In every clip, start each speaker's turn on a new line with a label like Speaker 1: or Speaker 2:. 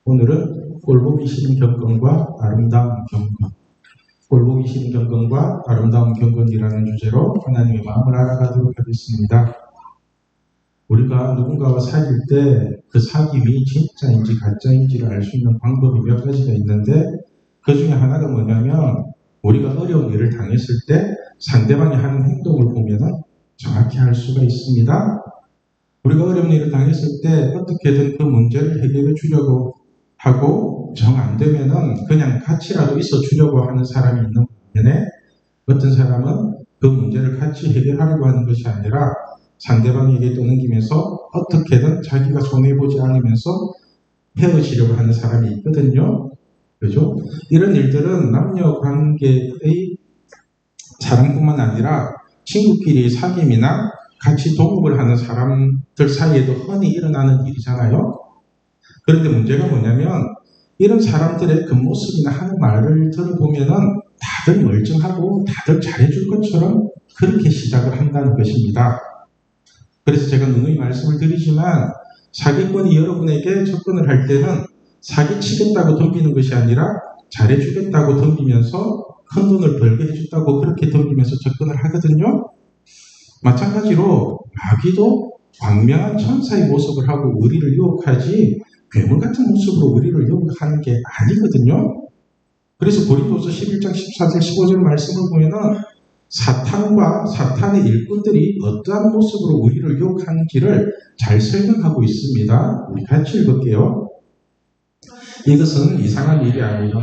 Speaker 1: 오늘은 꼴보기 싫은 경건과 아름다운 경건, 꼴보기 싫은 경건과 아름다운 경건이라는 주제로 하나님의 마음을 알아가도록 하겠습니다. 우리가 누군가와 사귈 때 그 사귐이 진짜인지 가짜인지를 알 수 있는 방법이 몇 가지가 있는데, 그 중에 하나가 뭐냐면 우리가 어려운 일을 당했을 때 상대방이 하는 행동을 보면 정확히 알 수가 있습니다. 우리가 어려운 일을 당했을 때 어떻게든 그 문제를 해결해 주려고 하고 정 안 되면은 그냥 같이라도 있어 주려고 하는 사람이 있는 반면에, 어떤 사람은 그 문제를 같이 해결하려고 하는 것이 아니라 상대방에게 떠넘기면서 어떻게든 자기가 손해보지 않으면서 헤어지려고 하는 사람이 있거든요. 그죠? 이런 일들은 남녀 관계의 사랑뿐만 아니라 친구끼리 사귐이나 같이 동업을 하는 사람들 사이에도 흔히 일어나는 일이잖아요. 그런데 문제가 뭐냐면 이런 사람들의 겉모습이나 하는 말을 들어보면은 다들 멀쩡하고 다들 잘해줄 것처럼 그렇게 시작을 한다는 것입니다. 그래서 제가 누누이 말씀을 드리지만, 사기꾼이 여러분에게 접근을 할 때는 사기치겠다고 덤비는 것이 아니라 잘해주겠다고 덤비면서 큰 돈을 벌게 해준다고 그렇게 덤비면서 접근을 하거든요. 마찬가지로 마귀도 광명한 천사의 모습을 하고 우리를 유혹하지 괴물 같은 모습으로 우리를 유혹하는 게 아니거든요. 그래서 고린도서 11장 14절 15절 말씀을 보면은 사탄과 사탄의 일꾼들이 어떠한 모습으로 우리를 유혹하는지를 잘 설명하고 있습니다. 우리 같이 읽을게요. 이것은 이상한 일이 아니라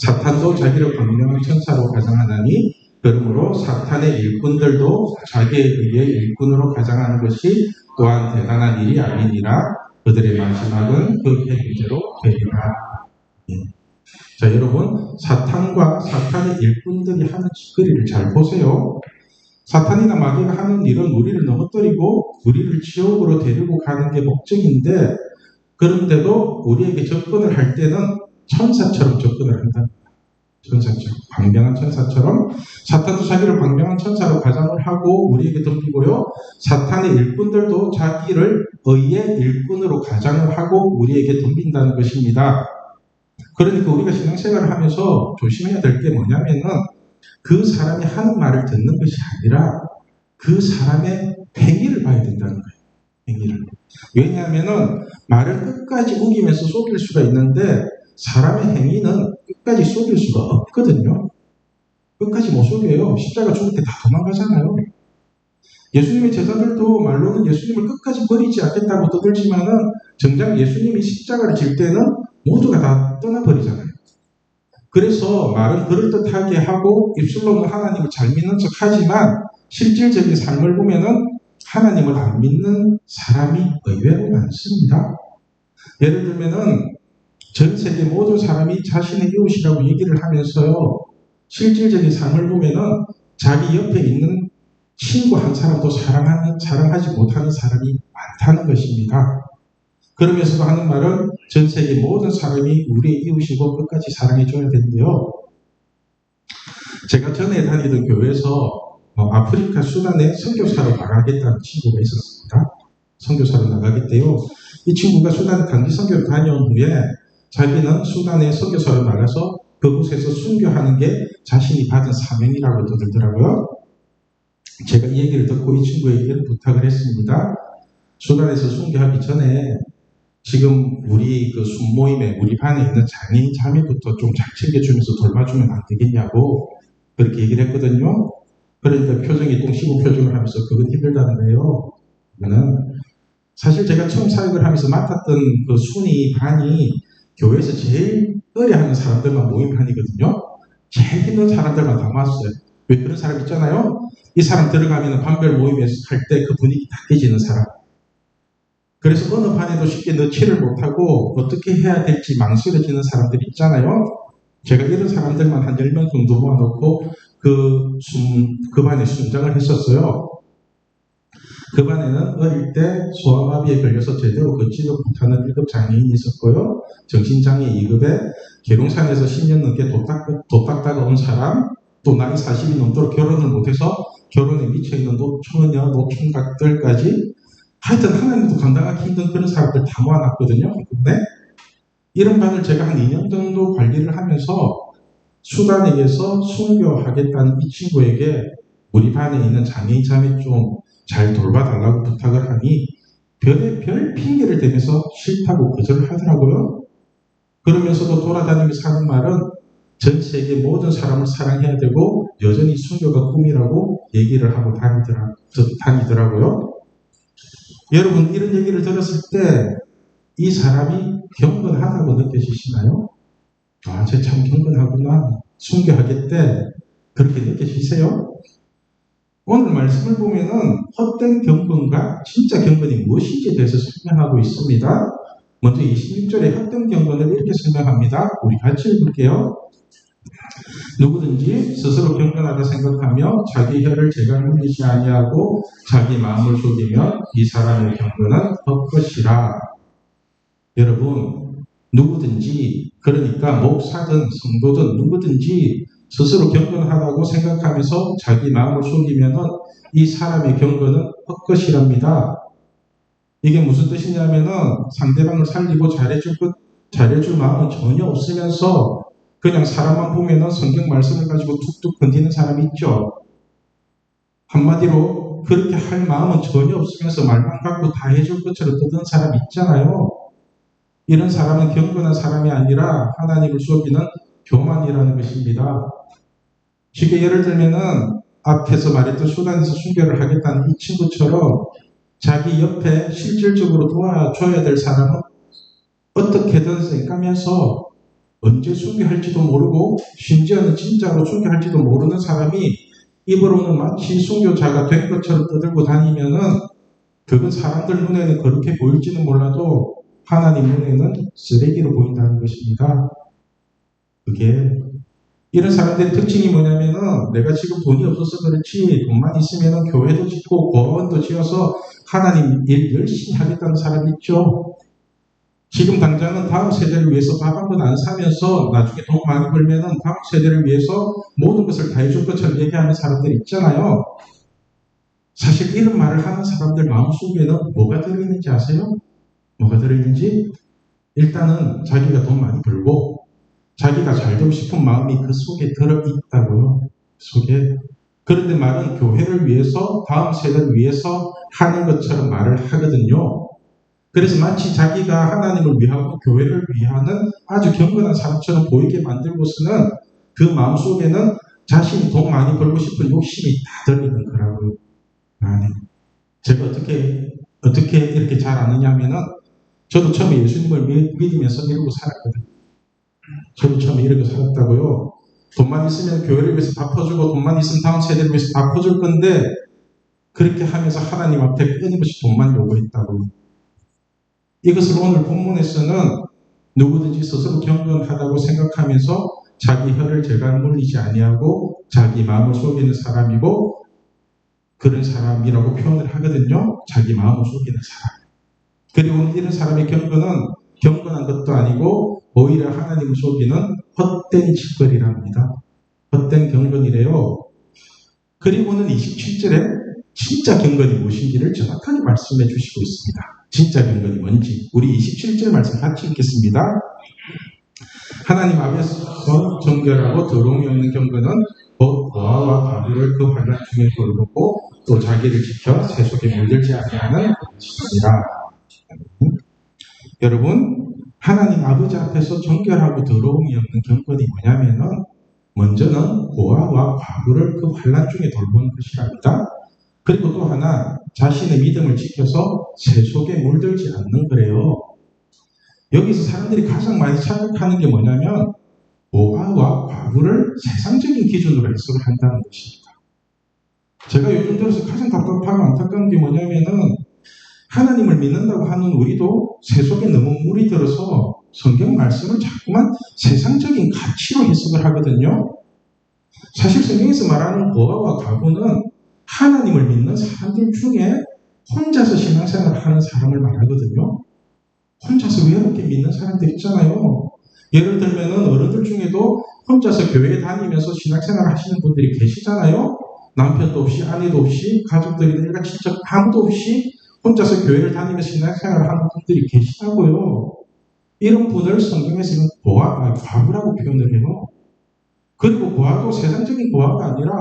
Speaker 1: 사탄도 자기를 광명한 천사로 가장하나니, 그러므로 사탄의 일꾼들도 자기에 의해 일꾼으로 가장하는 것이 또한 대단한 일이 아니니라. 그들의 마지막은 그 해결대로 되리라. 자, 여러분, 사탄과 사탄의 일꾼들이 하는 짓거리를 잘 보세요. 사탄이나 마귀가 하는 일은 우리를 넘어뜨리고 우리를 지옥으로 데리고 가는 게 목적인데, 그런데도 우리에게 접근을 할 때는 천사처럼 접근을 한다. 천사처럼, 광명한 천사처럼. 사탄도 자기를 광명한 천사로 가장을 하고 우리에게 덤비고요, 사탄의 일꾼들도 자기를 의의 일꾼으로 가장을 하고 우리에게 덤빈다는 것입니다. 그러니까 우리가 신앙생활을 하면서 조심해야 될 게 뭐냐면은, 그 사람이 하는 말을 듣는 것이 아니라 그 사람의 행위를 봐야 된다는 거예요. 행위를. 왜냐하면은 말을 끝까지 우기면서 속일 수가 있는데 사람의 행위는 끝까지 속일 수가 없거든요. 끝까지 못 속여요. 십자가 죽을 때 다 도망가잖아요. 예수님의 제자들도 말로는 예수님을 끝까지 버리지 않겠다고 떠들지만은 정작 예수님이 십자가를 질 때는 모두가 다 떠나버리잖아요. 그래서 말은 그럴듯하게 하고 입술로는 하나님을 잘 믿는 척 하지만 실질적인 삶을 보면은 하나님을 안 믿는 사람이 의외로 많습니다. 예를 들면은 전 세계 모든 사람이 자신의 이웃이라고 얘기를 하면서요, 실질적인 삶을 보면은 자기 옆에 있는 친구 한 사람도 사랑하지 못하는 사람이 많다는 것입니다. 그러면서도 하는 말은 전 세계 모든 사람이 우리의 이웃이고 끝까지 사랑해줘야 되는데요. 제가 전에 다니던 교회에서 아프리카 수단에 선교사로 나가겠다는 친구가 있었습니다. 선교사로 나가겠대요. 이 친구가 수단 단기 선교를 다녀온 후에 자기는 수단에 선교사로 나가서 그곳에서 순교하는 게 자신이 받은 사명이라고 떠들더라고요. 제가 이 얘기를 듣고 이 친구에게 부탁을 했습니다. 수단에서 순교하기 전에 지금 우리 그 순모임에 우리 반에 있는 장애인 자매부터 좀 잘 챙겨주면서 돌봐주면 안 되겠냐고 그렇게 얘기를 했거든요. 그러니까 표정이 똥시고 표정을 하면서 그건 힘들다는 거예요. 그러면 사실 제가 처음 사역을 하면서 맡았던 그 순위 반이 교회에서 제일 어려하는 사람들만 모인 반이거든요. 제일 힘든 사람들만 다 모았어요. 왜 그런 사람 있잖아요. 이 사람 들어가면 반별 모임에서 할 때 그 분위기 다 깨지는 사람. 그래서 어느 반에도 쉽게 넣지를 못하고 어떻게 해야 될지 망설여지는 사람들이 있잖아요. 제가 이런 사람들만 한 10명 정도 모아놓고 그 반에 순장을 했었어요. 그 반에는 어릴 때 소아마비에 걸려서 제대로 걷지도 못하는 1급 장애인이 있었고요. 정신장애 2급에 계룡산에서 10년 넘게 도닦다가 온 사람, 또 나이 40이 넘도록 결혼을 못해서 결혼에 미쳐있는 처녀, 노총각들까지, 하여튼 하나님도 감당하기 힘든 그런 사람들 다 모아놨거든요. 네? 이런 반을 제가 한 2년 정도 관리를 하면서 수단에게서 순교하겠다는 이 친구에게 우리 반에 있는 장애인 자매 좀 잘 돌봐달라고 부탁을 하니 별의 핑계를 대면서 싫다고 거절을 하더라고요. 그러면서도 돌아다니면서 하는 말은 전 세계 모든 사람을 사랑해야 되고 여전히 순교가 꿈이라고 얘기를 하고 다니더라고요. 여러분, 이런 얘기를 들었을 때 이 사람이 경건하다고 느껴지시나요? 아, 쟤 참 경건하구나. 순교하겠대. 그렇게 느껴지세요? 오늘 말씀을 보면은 헛된 경건과 진짜 경건이 무엇인지에 대해서 설명하고 있습니다. 먼저 26절에 헛된 경건을 이렇게 설명합니다. 우리 같이 읽을게요. 누구든지 스스로 경건하다 생각하며 자기 혀를 재간 물리지 아니하고 자기 마음을 속이면 이 사람의 경건은 헛것이라. 여러분, 누구든지, 그러니까 목사든 성도든 누구든지 스스로 경건하다고 생각하면서 자기 마음을 속이면 이 사람의 경건은 헛것이랍니다. 이게 무슨 뜻이냐면은 상대방을 살리고 잘해줄 마음은 전혀 없으면서 그냥 사람만 보면은 성경 말씀을 가지고 툭툭 건드리는 사람이 있죠. 한마디로 그렇게 할 마음은 전혀 없으면서 말만 갖고 다 해줄 것처럼 떠드는 사람이 있잖아요. 이런 사람은 경건한 사람이 아니라 하나님을 속이는 교만이라는 것입니다. 쉽게 예를 들면은 앞에서 말했던 수단에서 순교를 하겠다는 이 친구처럼 자기 옆에 실질적으로 도와줘야 될 사람은 어떻게든 생각하면서 언제 순교할지도 모르고 심지어는 진짜로 순교할지도 모르는 사람이 입으로는 마치 순교자가 된 것처럼 떠들고 다니면은 그건 사람들 눈에는 그렇게 보일지는 몰라도 하나님 눈에는 쓰레기로 보인다는 것입니다. 그게 이런 사람들의 특징이 뭐냐면은 내가 지금 돈이 없어서 그렇지 돈만 있으면은 교회도 짓고 공원도 지어서 하나님 일 열심히 하겠다는 사람이 있죠. 지금 당장은 다음 세대를 위해서 밥 한 번 안 사면서 나중에 돈 많이 벌면은 다음 세대를 위해서 모든 것을 다 해줄 것처럼 얘기하는 사람들 있잖아요. 사실 이런 말을 하는 사람들 마음속에는 뭐가 들어있는지 아세요? 뭐가 들어있는지? 일단은 자기가 돈 많이 벌고 자기가 잘 되고 싶은 마음이 그 속에 들어있다고요. 속에. 그런데 말은 교회를 위해서 다음 세대를 위해서 하는 것처럼 말을 하거든요. 그래서 마치 자기가 하나님을 위하고 교회를 위하는 아주 경건한 사람처럼 보이게 만들고서는 그 마음속에는 자신이 돈 많이 벌고 싶은 욕심이 다 들어있는 거라고요. 아니, 제가 어떻게 이렇게 잘 아느냐면은 저도 처음에 예수님을 믿으면서 이러고 살았거든요. 저도 처음에 이렇게 살았다고요. 돈만 있으면 교회를 위해서 다 퍼주고 돈만 있으면 다음 세대를 위해서 다 퍼줄 건데 그렇게 하면서 하나님 앞에 끊임없이 돈만 요구했다고요. 이것을 오늘 본문에서는 누구든지 스스로 경건하다고 생각하면서 자기 혀를 재간 물리지 아니하고 자기 마음을 속이는 사람이고 그런 사람이라고 표현을 하거든요. 자기 마음을 속이는 사람. 그리고 이런 사람의 경건한 것도 아니고 오히려 하나님을 속이는 헛된 짓거리라 합니다. 헛된 경건이래요. 그리고는 27절에 진짜 경건이 무엇인지를 정확하게 말씀해 주시고 있습니다. 진짜 경건이 뭔지 우리 27절 말씀 같이 읽겠습니다. 하나님 앞에서 정결하고 더러움이 없는 경건은 곧 고아와 과부를 그 환난 중에 돌보고 또 자기를 지켜 세속에 물들지 아니하는 것이니라. 여러분, 하나님 아버지 앞에서 정결하고 더러움이 없는 경건이 뭐냐면은 먼저는 고아와 과부를 그 환난 중에 돌보는 것이랍니다. 그리고 또 하나 자신의 믿음을 지켜서 세속에 물들지 않는 거래요. 여기서 사람들이 가장 많이 착각하는 게 뭐냐면 고아와 과부를 세상적인 기준으로 해석을 한다는 것입니다. 제가 요즘 들어서 가장 답답하고 안타까운 게 뭐냐면은 하나님을 믿는다고 하는 우리도 세속에 너무 물이 들어서 성경 말씀을 자꾸만 세상적인 가치로 해석을 하거든요. 사실 성경에서 말하는 고아와 과부는 하나님을 믿는 사람들 중에 혼자서 신앙생활을 하는 사람을 말하거든요. 혼자서 외롭게 믿는 사람들 있잖아요. 예를 들면 어른들 중에도 혼자서 교회에 다니면서 신앙생활을 하시는 분들이 계시잖아요. 남편도 없이 아내도 없이 가족들이나 일가 친척 아무도 없이 혼자서 교회를 다니면서 신앙생활을 하는 분들이 계시다고요. 이런 분을 성경에서는 과부라고 표현을 해요. 그리고 과도 세상적인 과가 아니라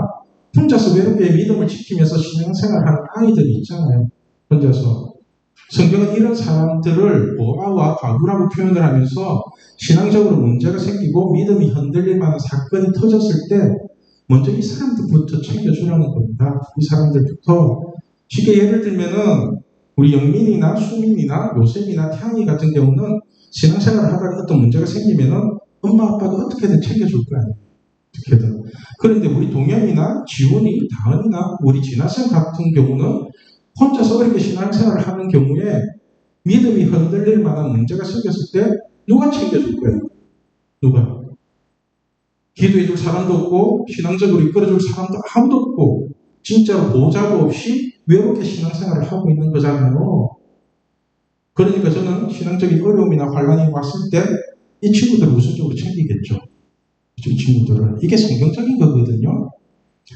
Speaker 1: 혼자서 외롭게 믿음을 지키면서 신앙생활하는 아이들이 있잖아요. 혼자서. 성경은 이런 사람들을 고아와 과부라고 표현을 하면서 신앙적으로 문제가 생기고 믿음이 흔들릴 만한 사건이 터졌을 때 먼저 이 사람들부터 챙겨주라는 겁니다. 이 사람들부터. 쉽게 예를 들면은 우리 영민이나 수민이나 요셉이나 태양이 같은 경우는 신앙생활을 하다가 어떤 문제가 생기면은 엄마 아빠가 어떻게든 챙겨줄 거 아니에요. 어떻게든. 그런데 우리 동현이나 지훈이, 다은이나 우리 진아쌤 같은 경우는 혼자서 그렇게 신앙생활을 하는 경우에 믿음이 흔들릴 만한 문제가 생겼을 때 누가 챙겨줄 거예요? 누가? 기도해줄 사람도 없고 신앙적으로 이끌어줄 사람도 아무도 없고 진짜로 보호자도 없이 외롭게 신앙생활을 하고 있는 거잖아요. 그러니까 저는 신앙적인 어려움이나 환란이 왔을 때 이 친구들을 우선적으로 챙기겠죠. 이 친구들은. 이게 성경적인 거거든요.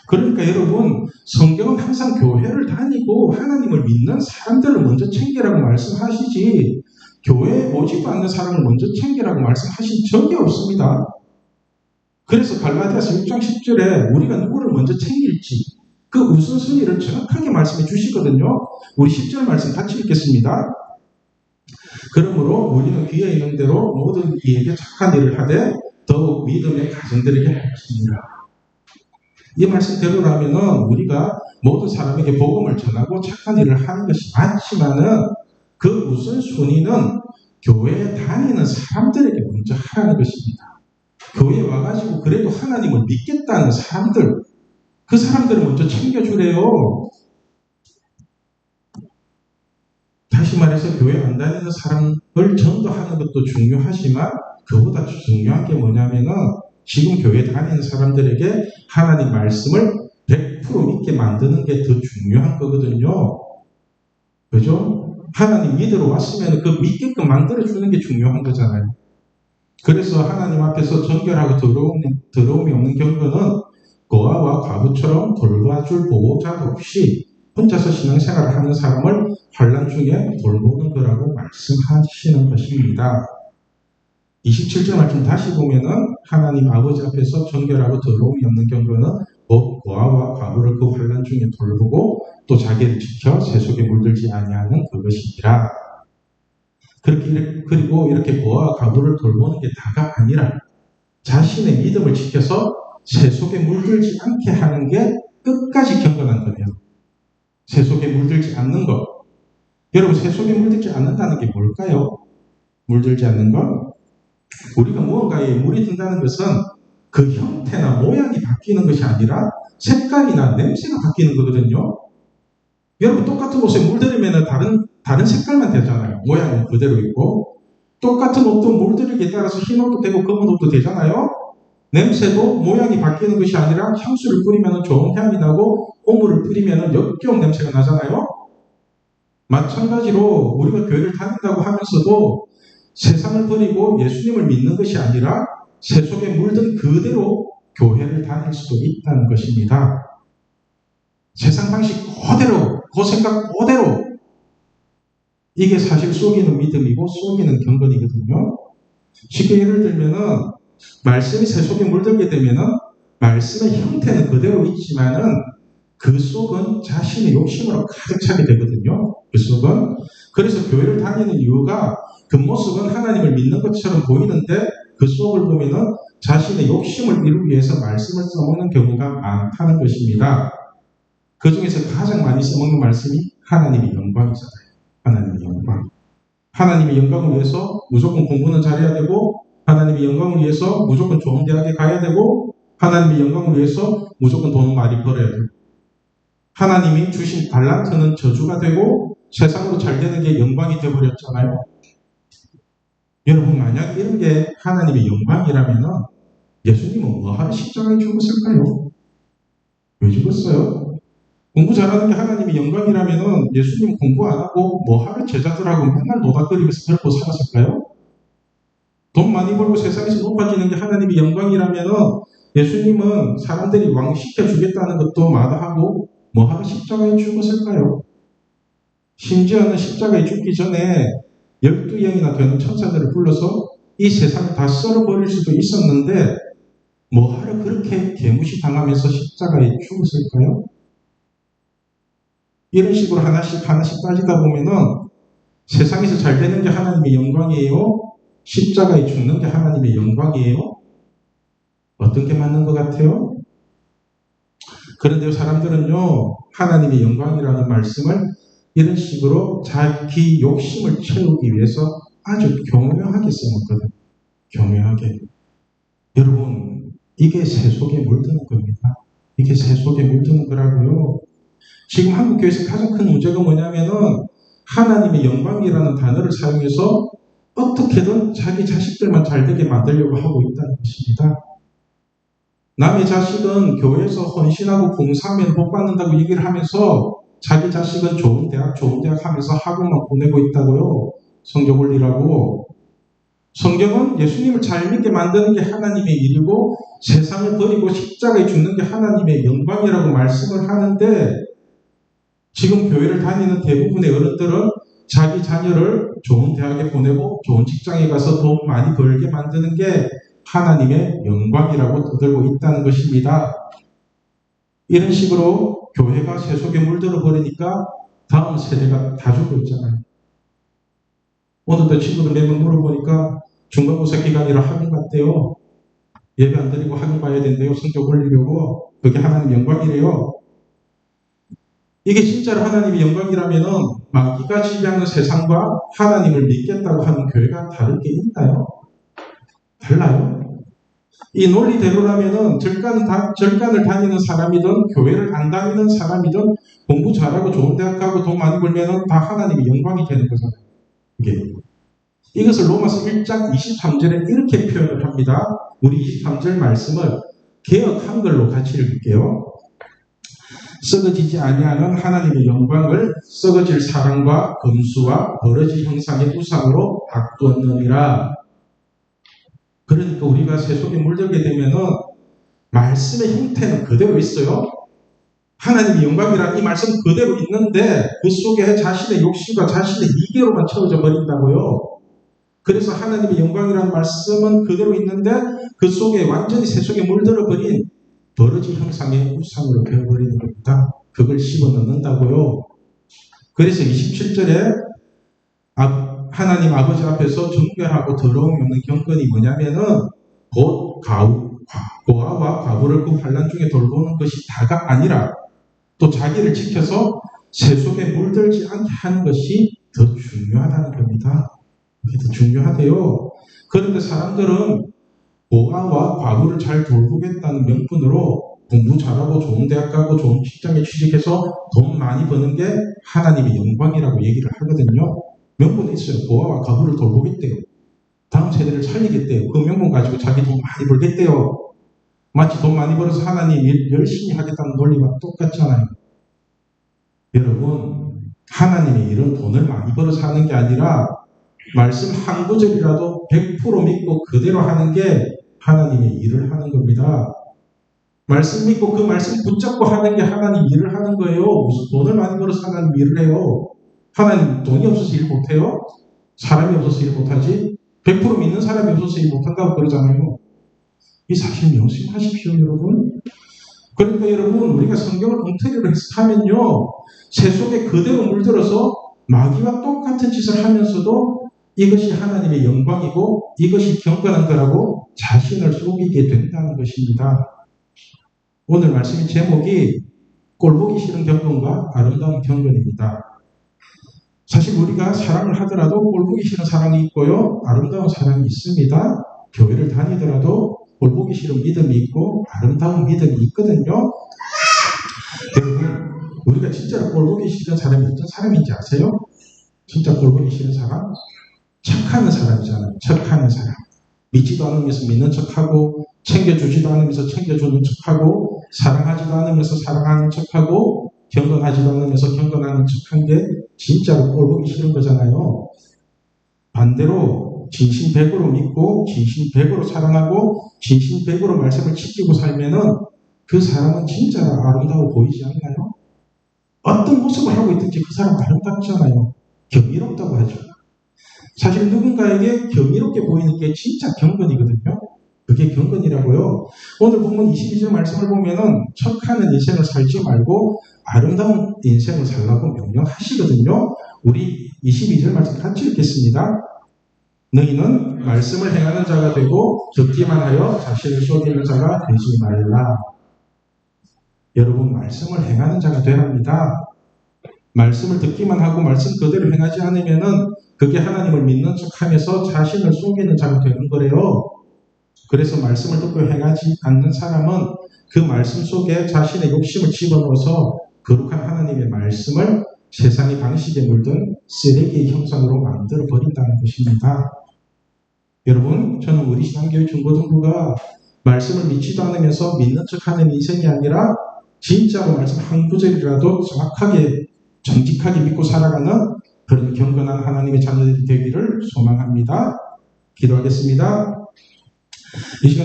Speaker 1: 그러니까 여러분, 성경은 항상 교회를 다니고 하나님을 믿는 사람들을 먼저 챙기라고 말씀하시지 교회에 오지도 않는 사람을 먼저 챙기라고 말씀하신 적이 없습니다. 그래서 갈라디아서 6장 10절에 우리가 누구를 먼저 챙길지 그 우선순위를 정확하게 말씀해 주시거든요. 우리 10절 말씀 같이 읽겠습니다. 그러므로 우리는 귀에 있는 대로 모든 이에게 착한 일을 하되 더욱 믿음의 가정들에게 할지니라. 이 말씀대로라면 우리가 모든 사람에게 복음을 전하고 착한 일을 하는 것이 맞지만은 그 우선순위는 교회에 다니는 사람들에게 먼저 하라는 것입니다. 교회에 와가지고 그래도 하나님을 믿겠다는 사람들, 그 사람들을 먼저 챙겨주래요. 다시 말해서 교회 안 다니는 사람을 전도하는 것도 중요하지만 그보다 중요한 게 뭐냐면은 지금 교회 다니는 사람들에게 하나님 말씀을 100% 믿게 만드는 게 더 중요한 거거든요. 그죠? 하나님 믿으러 왔으면 그 믿게끔 만들어주는 게 중요한 거잖아요. 그래서 하나님 앞에서 정결하고 더러움이 없는 경건은 고아와 과부처럼 돌봐줄 보호자도 없이 혼자서 신앙생활을 하는 사람을 환난 중에 돌보는 거라고 말씀하시는 것입니다. 27절 말씀 다시 보면은 하나님 아버지 앞에서 정결하고 더러움이 없는 경건은 곧 고아와 과부를 그 환난 중에 돌보고 또 자기를 지켜 세속에 물들지 아니하는 그것이니라. 그리고 이렇게 고아와 과부를 돌보는 게 다가 아니라 자신의 믿음을 지켜서 세속에 물들지 않게 하는 게 끝까지 경건한 거예요. 세속에 물들지 않는 것. 여러분, 세속에 물들지 않는다는 게 뭘까요? 물들지 않는 것? 우리가 무언가에 물이 든다는 것은 그 형태나 모양이 바뀌는 것이 아니라 색깔이나 냄새가 바뀌는 거거든요. 여러분, 똑같은 옷에 물들이면 다른 색깔만 되잖아요. 모양은 그대로 있고. 똑같은 옷도 물들이기에 따라서 흰 옷도 되고 검은 옷도 되잖아요. 냄새도 모양이 바뀌는 것이 아니라 향수를 뿌리면 좋은 향이 나고 오물을 뿌리면 역겨운 냄새가 나잖아요. 마찬가지로 우리가 교회를 다닌다고 하면서도 세상을 버리고 예수님을 믿는 것이 아니라 세속에 물든 그대로 교회를 다닐 수도 있다는 것입니다. 세상 방식 그대로, 그 생각 그대로. 이게 사실 속이는 믿음이고 속이는 경건이거든요. 쉽게 예를 들면은 말씀이 세속에 물들게 되면은 말씀의 형태는 그대로 있지만은 그 속은 자신의 욕심으로 가득 차게 되거든요. 그 속은. 그래서 교회를 다니는 이유가 겉모습은 하나님을 믿는 것처럼 보이는데 그 속을 보면은 자신의 욕심을 이루기 위해서 말씀을 써먹는 경우가 많다는 것입니다. 그 중에서 가장 많이 써먹는 말씀이 하나님의 영광이잖아요. 하나님의 영광. 하나님의 영광을 위해서 무조건 공부는 잘해야 되고 하나님의 영광을 위해서 무조건 좋은 대학에 가야 되고 하나님의 영광을 위해서 무조건 돈을 많이 벌어야 되고 하나님이 주신 달란트는 저주가 되고 세상으로 잘 되는 게 영광이 되어버렸잖아요. 여러분, 만약 이런 게 하나님의 영광이라면 예수님은 뭐하러 십자가에 죽었을까요? 왜 죽었어요? 공부 잘하는 게 하나님의 영광이라면 예수님 공부 안 하고 뭐하러 제자들하고 맨날 노닥거리면서 살고 살았을까요? 돈 많이 벌고 세상에서 높아지는 게 하나님의 영광이라면 예수님은 사람들이 왕 시켜주겠다는 것도 마다하고 뭐하러 십자가에 죽었을까요? 심지어는 십자가에 죽기 전에 12영이나 되는 천사들을 불러서 이 세상을 다 썰어버릴 수도 있었는데 뭐하러 그렇게 개무시 당하면서 십자가에 죽었을까요? 이런 식으로 하나씩 따지다 보면은 세상에서 잘 되는 게 하나님의 영광이에요? 십자가에 죽는 게 하나님의 영광이에요? 어떤 게 맞는 것 같아요? 그런데 사람들은요, 하나님의 영광이라는 말씀을 이런 식으로 자기 욕심을 채우기 위해서 아주 교묘하게 써먹거든요. 교묘하게. 여러분, 이게 새 속에 물드는 겁니다. 이게 새 속에 물드는 거라고요. 지금 한국교회에서 가장 큰 문제가 뭐냐면은 하나님의 영광이라는 단어를 사용해서 어떻게든 자기 자식들만 잘 되게 만들려고 하고 있다는 것입니다. 남의 자식은 교회에서 헌신하고 봉사하면 복 받는다고 얘기를 하면서 자기 자식은 좋은 대학 하면서 학원만 보내고 있다고요. 성경 올리라고. 성경은 예수님을 잘 믿게 만드는 게 하나님의 일이고 세상을 버리고 십자가에 죽는 게 하나님의 영광이라고 말씀을 하는데 지금 교회를 다니는 대부분의 어른들은 자기 자녀를 좋은 대학에 보내고 좋은 직장에 가서 돈 많이 벌게 만드는 게 하나님의 영광이라고 떠들고 있다는 것입니다. 이런 식으로 교회가 새 속에 물들어 버리니까 다음 세대가 다 죽고 있잖아요. 오늘도 친구들 매번 물어보니까 중간고사 기간이라 학원 갔대요. 예배 안 드리고 학원 가야 된대요. 성적 올리려고. 그게 하나님 영광이래요. 이게 진짜로 하나님의 영광이라면은 마귀가 지배하는 세상과 하나님을 믿겠다고 하는 교회가 다를 게 있나요? 달라요. 이 논리대로라면은 절간을 다니는 사람이든 교회를 안 다니는 사람이든 공부 잘하고 좋은 대학 가고 돈 많이 벌면은 다 하나님의 영광이 되는 거잖아요. 이것을 로마서 1장 23절에 이렇게 표현을 합니다. 우리 23절 말씀을 개역 한글로 같이 읽을게요. 썩어지지 아니하는 하나님의 영광을 썩어질 사랑과 검수와 버러지 형상의 우상으로 바꾸었느니라. 그러니까 우리가 새 속에 물들게 되면은 말씀의 형태는 그대로 있어요. 하나님의 영광이라는 이 말씀 그대로 있는데 그 속에 자신의 욕심과 자신의 이계로만 채워져 버린다고요. 그래서 하나님의 영광이라는 말씀은 그대로 있는데 그 속에 완전히 새 속에 물들어 버린 버러지 형상의 우상으로 되어버리는 겁니다. 그걸 집어넣는다고요. 그래서 27절에 하나님 아버지 앞에서 정결하고 더러움이 없는 경건이 뭐냐면은 곧 고아와 과부를 그 환난 중에 돌보는 것이 다가 아니라 또 자기를 지켜서 새 속에 물들지 않게 하는 것이 더 중요하다는 겁니다. 이게 더 중요하대요. 그런데 사람들은 고아와 과부를 잘 돌보겠다는 명분으로 공부 잘하고 좋은 대학 가고 좋은 직장에 취직해서 돈 많이 버는 게 하나님의 영광이라고 얘기를 하거든요. 명분이 있어요. 고아와 과부를 돌보겠대요. 다음 세대를 살리겠대요. 그 명분 가지고 자기 돈 많이 벌겠대요. 마치 돈 많이 벌어서 하나님 일 열심히 하겠다는 논리가 똑같잖아요. 여러분, 하나님의 일은 돈을 많이 벌어서 하는 게 아니라 말씀 한 구절이라도 100% 믿고 그대로 하는 게 하나님의 일을 하는 겁니다. 말씀 믿고 그 말씀 붙잡고 하는 게 하나님 일을 하는 거예요. 무슨 돈을 많이 벌어서 하나님 일을 해요. 하나님 돈이 없어서 일 못해요? 사람이 없어서 일 못하지? 100% 믿는 사람이 없어서 일 못한다고 그러잖아요. 이 사실 명심하십시오, 여러분. 그러니까 여러분, 우리가 성경을 엉터리로 해석하면요, 새 속에 그대로 물들어서 마귀와 똑같은 짓을 하면서도 이것이 하나님의 영광이고 이것이 경건한 거라고 자신을 속이게 된다는 것입니다. 오늘 말씀의 제목이 꼴보기 싫은 경건과 아름다운 경건입니다. 사실 우리가 사랑을 하더라도 꼴보기 싫은 사랑이 있고요, 아름다운 사랑이 있습니다. 교회를 다니더라도 꼴보기 싫은 믿음이 있고 아름다운 믿음이 있거든요. 여러분, 우리가 진짜로 꼴보기 싫은 사람이 어떤 사람인지 아세요? 진짜 꼴보기 싫은 사람? 척하는 사람이잖아요. 척하는 사람. 믿지도 않으면서 믿는 척하고, 챙겨주지도 않으면서 챙겨주는 척하고, 사랑하지도 않으면서 사랑하는 척하고, 경건하지도 않으면서 경건하는 척한 게 진짜로 꼴보기 싫은 거잖아요. 반대로 진심백으로 믿고 진심백으로 사랑하고 진심백으로 말씀을 지키고 살면은 그 사람은 진짜 아름다워 보이지 않나요? 어떤 모습을 하고 있든지 그 사람 아름답잖아요. 경이롭다고 하죠. 사실 누군가에게 경이롭게 보이는 게 진짜 경건이거든요. 그게 경건이라고요. 오늘 본문 22절 말씀을 보면은 척하는 인생을 살지 말고 아름다운 인생을 살라고 명령하시거든요. 우리 22절 말씀 같이 읽겠습니다. 너희는 말씀을 행하는 자가 되고 듣기만 하여 자신을 속이는 자가 되지 말라. 여러분, 말씀을 행하는 자가 되랍니다. 말씀을 듣기만 하고 말씀 그대로 행하지 않으면은 그게 하나님을 믿는 척하면서 자신을 속이는 자가 되는 거래요. 그래서 말씀을 듣고 행하지 않는 사람은 그 말씀 속에 자신의 욕심을 집어넣어서 거룩한 하나님의 말씀을 세상의 방식에 물든 쓰레기의 형상으로 만들어 버린다는 것입니다. 여러분, 저는 우리 신앙교회 중고등부가 말씀을 믿지도 않으면서 믿는 척하는 인생이 아니라 진짜로 말씀 한 구절이라도 정확하게 정직하게 믿고 살아가는 그런 경건한 하나님의 자녀들이 되기를 소망합니다. 기도하겠습니다. 이 시간